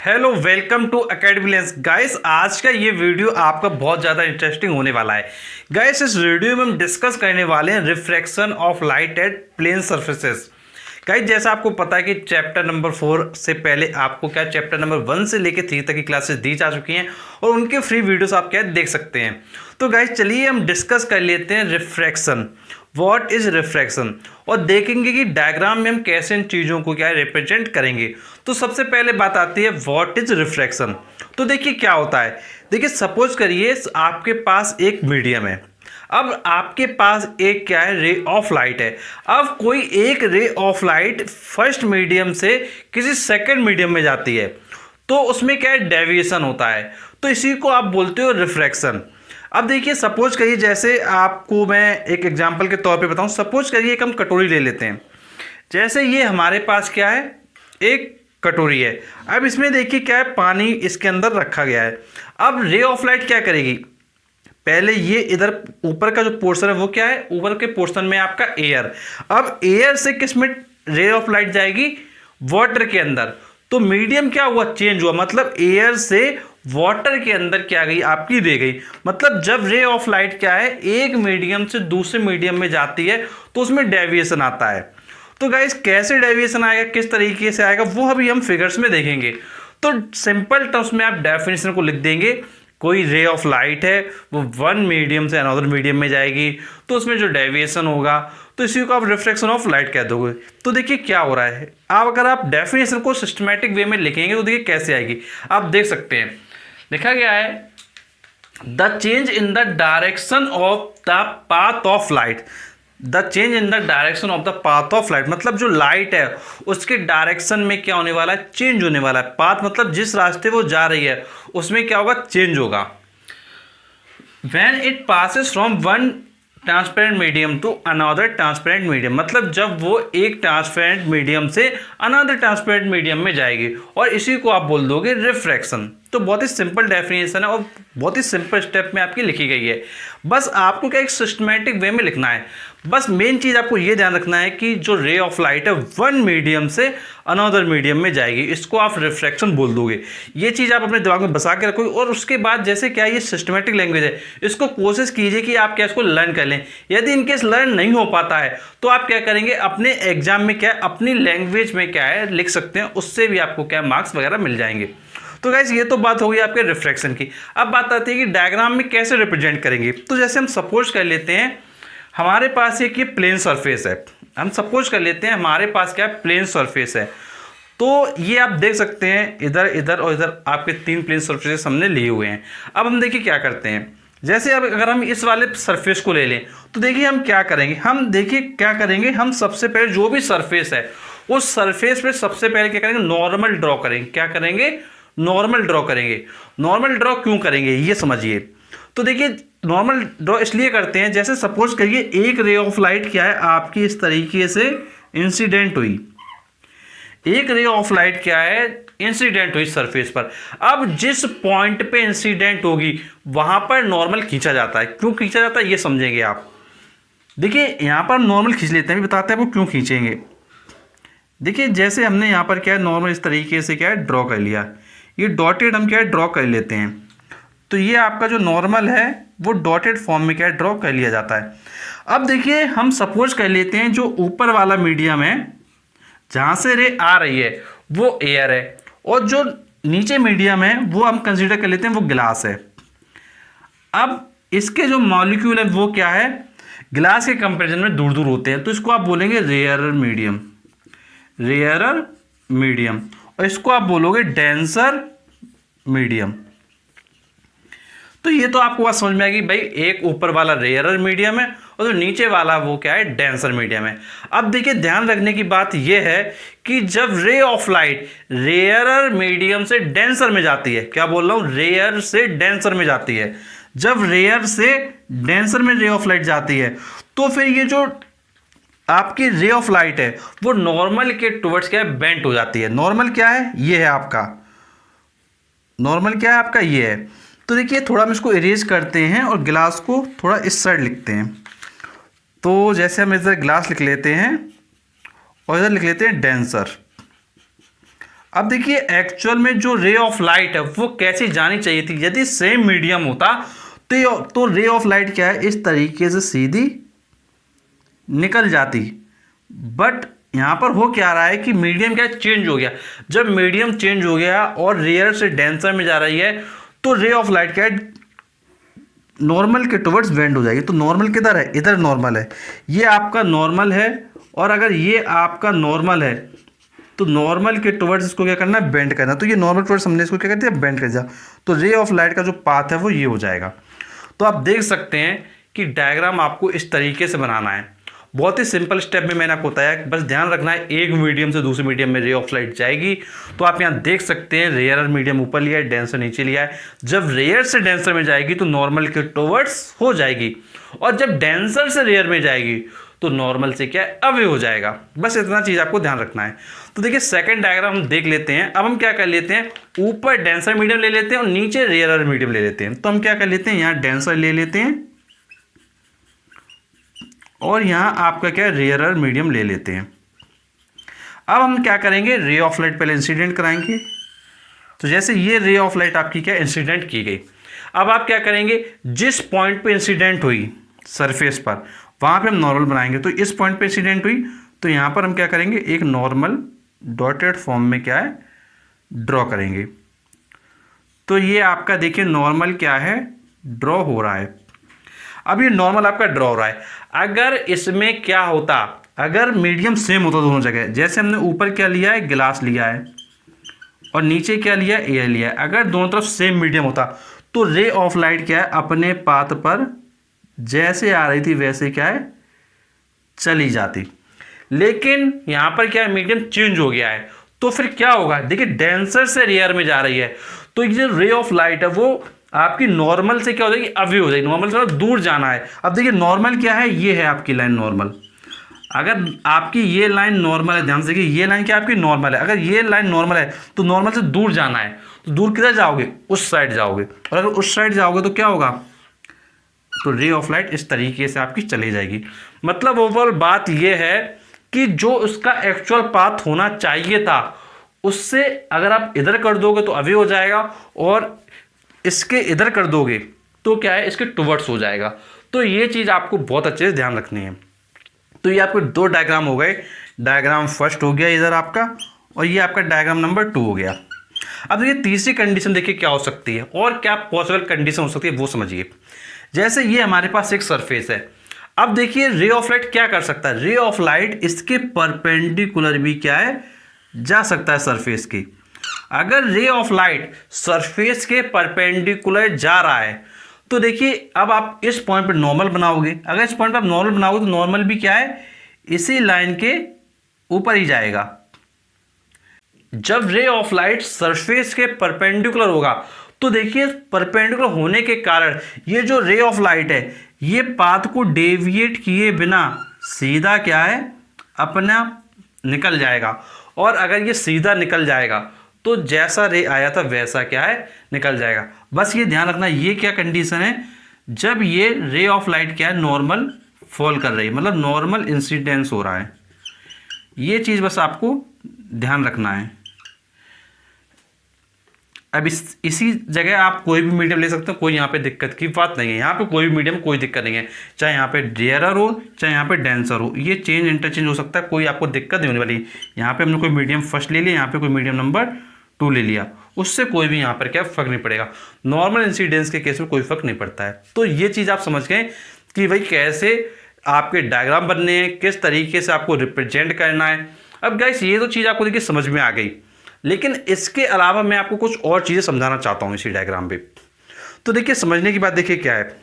Hello, welcome to academy lens. Guys, आज का ये वीडियो आपका बहुत ज़्यादा इंटरेस्टिंग होने वाला है। गाइस, इस वीडियो में हम डिस्कस करने वाले हैं refraction of light at plane surfaces. Guys, जैसा आपको पता है कि चैप्टर नंबर 4 से पहले आपको क्या चैप्टर नंबर 1 से लेकर 3 तक की क्लासेस दी जा चुकी हैं और उनके फ्री वीडियोस आप क्या देख सकते हैं। तो गाइस, चलिए हम डिस्कस कर लेते हैं रिफ्रैक्शन। व्हाट इज रिफ्रैक्शन और देखेंगे कि डायग्राम में हम कैसे इन चीज़ों को क्या रिप्रेजेंट करेंगे। तो सबसे पहले बात आती है व्हाट इज रिफ्रैक्शन। तो देखिए क्या होता है। देखिए, सपोज करिए आपके पास एक मीडियम है। अब आपके पास एक क्या है, रे ऑफ लाइट है। अब कोई एक ray of light first medium से किसी सेकंड मीडियम में जाती है, तो उसमें क्या है, डेविएशन होता है। तो इसी को आप बोलते हो रिफ्रैक्शन। अब देखिए, सपोज करिए, जैसे आपको मैं एक एग्जांपल के तौर पे बताऊं। सपोज करिए एक हम कटोरी ले लेते हैं। जैसे ये हमारे पास क्या है, एक कटोरी है। अब इसमें देखिए क्या है, पानी इसके अंदर रखा गया है। अब रे ऑफ लाइट क्या करेगी, पहले ये इधर ऊपर का जो पोर्शन है वो क्या है, ऊपर के पोर्शन में आपका एयर। अब एयर से किस में रे ऑफ लाइट जाएगी, वाटर के अंदर। तो मीडियम क्या हुआ, चेंज हुआ। मतलब एयर से वाटर के अंदर क्या गई, आपकी रे गई। मतलब जब रे ऑफ लाइट क्या है, एक मीडियम से दूसरे मीडियम में जाती है तो उसमें डेविएशन आता है। तो गाइस, कैसे डेविएशन आएगा, किस तरीके से आएगा, वो अभी हम फिगर्स में देखेंगे। तो सिंपल टर्म्स में आप डेफिनेशन को लिख देंगे। कोई रे ऑफ लाइट है, वो वन मीडियम से अनदर मीडियम में जाएगी, तो उसमें जो डेविएशन होगा, तो इसी को आप रिफ्रैक्शन ऑफ लाइट कह दोगे। तो देखिए क्या हो रहा है। आप अगर आप डेफिनेशन को सिस्टमैटिक वे में लिखेंगे तो देखिए कैसे आएगी। आप देख सकते हैं, लिखा गया है the change in the direction of the path of light. The change in the direction of the path of light, मतलब जो लाइट है उसके डायरेक्शन में क्या होने वाला है, चेंज होने वाला है। पाथ मतलब जिस रास्ते वो जा रही है उसमें क्या होगा, चेंज होगा। When it passes from one transparent medium to another transparent medium, मतलब जब वो एक ट्रांसपेरेंट मीडियम से अनदर ट्रांसपेरेंट मीडियम में जाएगी, और इसी को आप बोल दोगे रिफ्रैक्शन। तो बहुत ही सिंपल डेफिनेशन है और बहुत ही सिंपल स्टेप में आपकी लिखी गई है। बस आपको क्या एक सिस्टमैटिक वे में लिखना है। बस मेन चीज़ आपको ये ध्यान रखना है कि जो रे ऑफ लाइट है वन मीडियम से अनदर मीडियम में जाएगी, इसको आप रिफ्रैक्शन बोल दोगे। ये चीज़ आप अपने दिमाग में बसा के रखोगे। और उसके बाद जैसे क्या ये सिस्टमैटिक लैंग्वेज है, इसको कोशिश कीजिए कि आप क्या इसको लर्न कर लें। यदि इनकेस लर्न नहीं हो पाता है तो आप क्या करेंगे, अपने एग्जाम में क्या अपनी लैंग्वेज में क्या है लिख सकते हैं, उससे भी आपको क्या मार्क्स वगैरह मिल जाएंगे। तो गाइस, ये तो बात हो गई आपके रिफ्रैक्शन की। अब बात आती है कि डायग्राम में कैसे रिप्रेजेंट करेंगे। तो जैसे हम सपोज कर लेते हैं हमारे पास एक ये प्लेन सरफेस है। हम सपोज कर लेते हैं हमारे पास क्या है, प्लेन सरफेस है। तो ये आप देख सकते हैं, इधर इधर और इधर आपके 3 प्लेन सरफेस हमने लिए हुए हैं। अब हम देखिए क्या करते हैं। जैसे अब अगर हम इस वाले सरफेस को ले लें तो देखिए हम क्या करेंगे। हम देखिए क्या करेंगे, हम सबसे पहले जो भी सरफेस है उस सरफेस पे सबसे पहले क्या करेंगे, नॉर्मल ड्रॉ करेंगे। क्या करेंगे, नॉर्मल ड्रॉ करेंगे। नॉर्मल ड्रॉ क्यों करेंगे ये समझिए। तो देखिए, नॉर्मल ड्रॉ इसलिए करते हैं, जैसे सपोज करिए एक रे ऑफ लाइट क्या है आपकी इस तरीके से इंसिडेंट हुई। एक रे ऑफ लाइट क्या है, इंसिडेंट हुई सरफेस पर। अब जिस पॉइंट पे इंसिडेंट होगी वहां पर नॉर्मल खींचा जाता है। क्यों खींचा जाता है ये समझेंगे आप। देखिए यहां पर नॉर्मल खींच लेते हैं, भी बताते हैं वो क्यों खींचेंगे। देखिए जैसे हमने यहां पर क्या है, नॉर्मल इस तरीके से क्या है ड्रॉ कर लिया। ये डॉटेड हम क्या है ड्रॉ कर लेते हैं। तो ये आपका जो नॉर्मल है वो डॉटेड फॉर्म में क्या है ड्रॉ कर लिया जाता है। अब देखिए हम सपोज कर लेते हैं जो ऊपर वाला मीडियम है जहाँ से रे आ रही है वो एयर है, और जो नीचे मीडियम है वो हम कंसीडर कर लेते हैं वो ग्लास है। अब इसके जो मॉलिक्यूल है वो क्या है, ग्लास के कंपेरिजन में दूर दूर होते हैं। तो इसको आप बोलेंगे रेयरर मीडियम, रेयरर मीडियम। और इसको आप बोलोगे डेंसर मीडियम। तो ये तो आपको बात समझ में आएगी भाई, एक ऊपर वाला रेयरर मीडियम है और जो नीचे वाला वो क्या है, डेंसर मीडियम है। अब देखिए ध्यान रखने की बात यह है कि जब ray of light rarer medium से डेंसर में जाती है, क्या बोल रहा हूं, रेयर से डेंसर में जाती है। जब रेयर से डेंसर में रे ऑफ लाइट जाती है तो फिर ये जो आपकी रे ऑफ लाइट है वो नॉर्मल के टुवर्ड्स क्या है, बेंट हो जाती है। नॉर्मल क्या है, ये है आपका नॉर्मल, क्या है आपका ये है। तो देखिए थोड़ा हम इसको इरेज करते हैं और ग्लास को थोड़ा इस साइड लिखते हैं। तो जैसे हम इधर ग्लास लिख लेते हैं और इधर लिख लेते हैं डेंसर। अब देखिए एक्चुअल में जो रे ऑफ लाइट है वो कैसी जानी चाहिए थी, यदि सेम मीडियम होता तो रे ऑफ लाइट क्या है, इस तरीके से सीधी निकल जाती। बट यहाँ पर हो क्या रहा है कि मीडियम क्या चेंज हो गया। जब मीडियम चेंज हो गया और रेयर से डेंसर में जा रही है तो रे ऑफ लाइट क्या है, नॉर्मल के टुवर्ड्स बेंड हो जाएगी। तो नॉर्मल किधर है, इधर नॉर्मल है, ये आपका नॉर्मल है। और अगर ये आपका नॉर्मल है तो नॉर्मल के टुवर्ड्स इसको क्या करना है, बेंड करना। तो ये नॉर्मल टुवर्ड्स हमने इसको क्या कर दिया, बेंड कर दिया। तो रे ऑफ लाइट का जो पाथ है वो ये हो जाएगा। तो आप देख सकते हैं कि डायग्राम आपको इस तरीके से बनाना है। बहुत ही सिंपल स्टेप में मैंने आपको बताया, बस ध्यान रखना है एक मीडियम से दूसरे मीडियम में रे ऑफ लाइट जाएगी। तो आप यहाँ देख सकते हैं रेयर मीडियम ऊपर लिया है, डेंसर नीचे लिया है। जब रेयर से डेंसर में जाएगी तो नॉर्मल के टुवर्ड्स हो जाएगी, और जब डेंसर से रेयर में जाएगी तो नॉर्मल से क्या अवे हो जाएगा। बस इतना चीज़ आपको ध्यान रखना है। तो देखिए सेकंड डायग्राम हम देख लेते हैं। अब हम क्या कर लेते हैं, ऊपर डेंसर मीडियम ले लेते हैं और नीचे रेयर मीडियम ले लेते हैं। तो हम क्या कर लेते हैं, यहाँ डेंसर ले लेते हैं और यहाँ आपका क्या रेयर मीडियम ले लेते हैं। अब हम क्या करेंगे, रे ऑफ लाइट पहले इंसिडेंट कराएंगे। तो जैसे ये रे ऑफ लाइट आपकी क्या इंसिडेंट की गई, अब आप क्या करेंगे, जिस पॉइंट पे इंसिडेंट हुई सरफेस पर वहाँ पे हम नॉर्मल बनाएंगे। तो इस पॉइंट पे इंसिडेंट हुई तो यहाँ पर हम क्या करेंगे, एक नॉर्मल डॉटेड फॉर्म में क्या है ड्रॉ करेंगे। तो ये आपका देखिए नॉर्मल क्या है ड्रॉ हो रहा है। अब ये नॉर्मल आपका ड्रॉ हो रहा है। अगर इसमें क्या होता, अगर मीडियम सेम होता दोनों जगह, जैसे हमने ऊपर क्या लिया है, ग्लास लिया है और नीचे क्या लिया है, एयर लिया है, अगर दोनों तरफ सेम मीडियम होता तो रे ऑफ लाइट क्या है अपने पाथ पर जैसे आ रही थी वैसे क्या है चली जाती। लेकिन यहाँ पर क्या है, मीडियम चेंज हो गया है। तो फिर क्या होगा, देखिए डेंसर से रेयर में जा रही है तो ये रे ऑफ लाइट है वो आपकी नॉर्मल से क्या हो जाएगी, अवे हो जाएगी। नॉर्मल से थोड़ा दूर जाना है। अब देखिए नॉर्मल क्या है, ये है आपकी लाइन नॉर्मल। अगर आपकी ये लाइन नॉर्मल है, ध्यान से देखिए ये लाइन क्या आपकी नॉर्मल है। अगर ये लाइन नॉर्मल है तो नॉर्मल से दूर जाना है। तो दूर किधर जाओगे, उस साइड जाओगे। और अगर उस साइड जाओगे तो क्या होगा, तो रे ऑफ लाइट इस तरीके से आपकी चली जाएगी। मतलब ओवरऑल बात यह है कि जो उसका एक्चुअल पाथ होना चाहिए था उससे अगर आप इधर कर दोगे तो अवे हो जाएगा, और इसके इधर कर दोगे तो क्या है, इसके टुवर्ड्स हो जाएगा। तो ये चीज़ आपको बहुत अच्छे से ध्यान रखनी है। तो ये आपके दो डायग्राम हो गए। डायग्राम फर्स्ट हो गया इधर आपका, और ये आपका डायग्राम नंबर 2 हो गया। अब देखिए तीसरी कंडीशन देखिए क्या हो सकती है और क्या पॉसिबल कंडीशन हो सकती है वो समझिए। जैसे ये हमारे पास एक सरफेस है। अब देखिए रे ऑफ लाइट क्या कर सकता है, रे ऑफ लाइट इसके परपेंडिकुलर भी क्या है जा सकता है सरफेस की। अगर रे ऑफ लाइट सरफेस के परपेंडिकुलर जा रहा है तो देखिए अब आप इस पॉइंट पर नॉर्मल बनाओगे। अगर इस पॉइंट पर आप नॉर्मल बनाओगे तो नॉर्मल भी क्या है इसी लाइन के ऊपर ही जाएगा। जब रे ऑफ लाइट सरफेस के परपेंडिकुलर होगा तो देखिए परपेंडिकुलर होने के कारण ये जो रे ऑफ लाइट है ये पाथ को डेविएट किए बिना सीधा क्या है अपना निकल जाएगा। और अगर ये सीधा निकल जाएगा तो जैसा रे आया था वैसा क्या है निकल जाएगा। बस ये ध्यान रखना, ये क्या कंडीशन है, जब ये रे ऑफ लाइट क्या है नॉर्मल फॉल कर रही है, मतलब नॉर्मल इंसिडेंस हो रहा है। ये चीज़ बस आपको ध्यान रखना है। अब इसी जगह आप कोई भी मीडियम ले सकते हो, कोई यहाँ पे दिक्कत की बात नहीं है। यहाँ पे कोई भी मीडियम कोई दिक्कत नहीं है, चाहे यहाँ पे रेयरर हो चाहे यहाँ पे डेंसर हो, ये चेंज इंटरचेंज हो सकता है, कोई आपको दिक्कत नहीं होने वाली। यहाँ पे हमने कोई मीडियम फर्स्ट ले लिया, यहाँ पे कोई मीडियम नंबर 2 ले लिया, उससे कोई भी यहाँ पर क्या फ़र्क नहीं पड़ेगा। नॉर्मल इंसिडेंस के केस में कोई फ़र्क नहीं पड़ता है। तो ये चीज़ आप समझ गए कि भाई कैसे आपके डायग्राम बनने हैं, किस तरीके से आपको रिप्रेजेंट करना है। अब गाइस ये तो चीज़ आपको देखिए समझ में आ गई, लेकिन इसके अलावा मैं आपको कुछ और चीज़ें समझाना चाहता हूँ इसी डायग्राम पे। तो देखिए समझने की बात देखिए क्या है,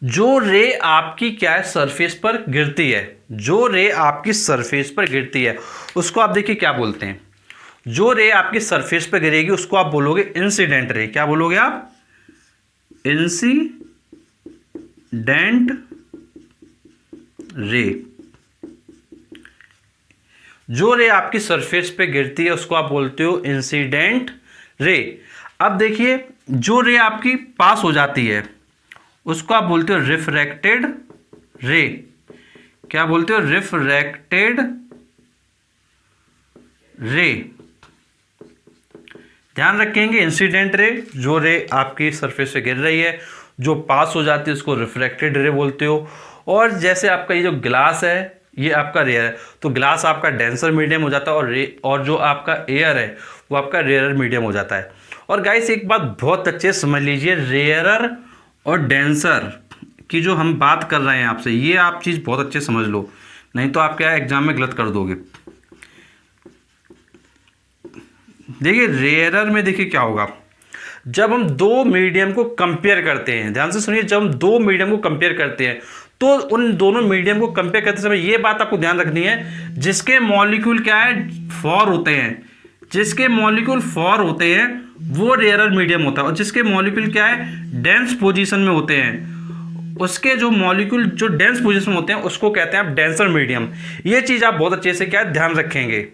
जो रे आपकी क्या है सरफेस पर गिरती है, जो रे आपकी सरफेस पर गिरती है उसको आप देखिए क्या बोलते हैं। जो रे आपकी सरफेस पर गिरेगी उसको आप बोलोगे इंसिडेंट रे। क्या बोलोगे आप, इंसिडेंट रे। जो रे आपकी सरफेस पे गिरती है उसको आप बोलते हो इंसिडेंट रे। अब देखिए जो रे आपकी पास हो जाती है उसको आप बोलते हो रिफ्रैक्टेड रे। क्या बोलते हो, रिफ्रैक्टेड रे। ध्यान रखेंगे इंसिडेंट रे, जो रे आपकी सरफेस से गिर रही है, जो पास हो जाती है उसको रिफ्लेक्टेड रे बोलते हो। और जैसे आपका ये जो ग्लास है ये आपका रेयर है, तो ग्लास आपका डेंसर मीडियम हो जाता है और जो आपका एयर है वो आपका रेयरर मीडियम हो जाता है। और गाइस एक बात बहुत अच्छे से समझ लीजिए, रेयरर और डेंसर की जो हम बात कर रहे हैं आपसे, ये आप चीज़ बहुत अच्छे से समझ लो, नहीं तो आप क्या एग्जाम में गलत कर दोगे। देखिए रेयरर में देखिए क्या होगा, जब हम दो मीडियम को कंपेयर करते हैं, ध्यान से सुनिए, जब हम दो मीडियम को कंपेयर करते हैं तो उन दोनों मीडियम को कंपेयर करते समय ये बात आपको ध्यान रखनी है, जिसके मॉलिक्यूल क्या है, 4 होते हैं, जिसके मॉलिक्यूल 4 होते हैं वो रेयरर मीडियम होता है, और जिसके मॉलिक्यूल क्या है, डेंस पोजीशन में होते हैं, उसके जो मॉलिक्यूल जो डेंस पोजीशन में होते हैं उसको कहते हैं आप डेंसर मीडियम। ये चीज़ आप बहुत अच्छे से क्या ध्यान रखेंगे।